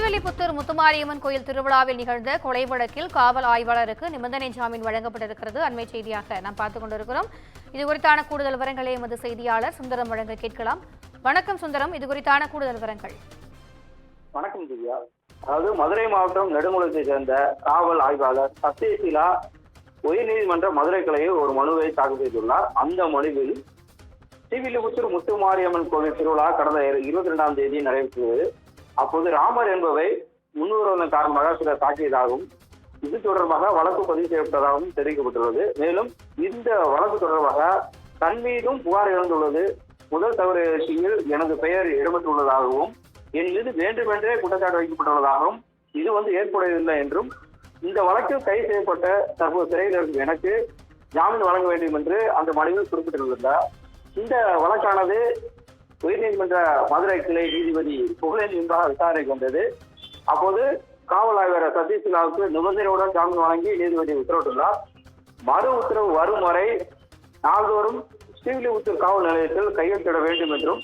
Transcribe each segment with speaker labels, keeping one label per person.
Speaker 1: ஸ்ரீவில்லிபுத்தூர் முத்துமாரியம்மன் கோயில் திருவிழாவில் நிகழ்ந்த கொலை வழக்கில் காவல் ஆய்வாளருக்கு நிபந்தனை ஜாமீன் வழங்கப்பட்டிருக்கிறது. அண்மை செய்தியாக நாம் பார்த்துக் கொண்டிருக்கிறோம். இதுகுறித்தான கூடுதல் விவரங்களை எமது செய்தியாளர் சுந்தரம் வழங்க கேட்கலாம். வணக்கம் சுந்தரம், இதுகுறித்தான கூடுதல் விவரங்கள்.
Speaker 2: வணக்கம் திவ்யா. அதாவது மதுரை மாவட்டம் நெடுங்குளத்தை சேர்ந்த காவல் ஆய்வாளர் சத்யசீலா உயர்நீதிமன்ற மதுரை கிளையில் ஒரு மனுவை தாக்கல் செய்துள்ளார். அந்த மனுவில் ஸ்ரீவில்லிபுத்தூர் முத்துமாரியம்மன் கோவில் திருவிழா கடந்த 22ஆம் தேதி நடைபெற்றது. அப்போது ராமர் என்பவை முன்னுரிமை காரணமாக சிலர் தாக்கியதாகவும் இது தொடர்பாக வழக்கு பதிவு செய்யப்பட்டதாகவும் தெரிவிக்கப்பட்டுள்ளது. மேலும் இந்த வழக்கு தொடர்பாக தன் மீதும் புகார் எழுந்துள்ளது. முதல் தவறு அறிக்கையில் எனது பெயர் இடம்பெற்றுள்ளதாகவும் என் மீது வேண்டுமென்றே குற்றச்சாட்டு வைக்கப்பட்டுள்ளதாகவும் இது ஏற்புடையதில்லை என்றும் இந்த வழக்கில் கைது செய்யப்பட்ட தற்போது சிறையில் இருக்கும் எனக்கு ஜாமீன் வழங்க வேண்டும் என்று அந்த மனுவில் குறிப்பிட்டுள்ளார். இந்த வழக்கானது உயர்நீதிமன்ற மதுரை கிளை நீதிபதி புகழேந்தி முன்பாக விசாரணைக்கு வந்தது. அப்போது காவல் ஆய்வாளர் சத்யசீலாவுக்கு நிபந்தனையுடன் ஜாமீன் வழங்கி நீதிபதி உத்தரவிட்டுள்ளார். மறு உத்தரவு வரும் வரை நாள்தோறும் ஸ்ரீவில்லிபுத்தூர் காவல் நிலையத்தில் கையெழுத்திட வேண்டும் என்றும்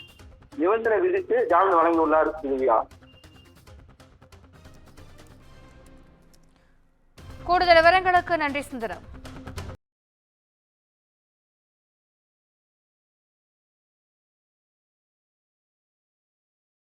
Speaker 2: நிபந்தனை விதித்து ஜாமீன் வழங்கியுள்ளார். திவ்யா,
Speaker 1: கூடுதல் விவரங்களுக்கு நன்றி சுந்தரம்.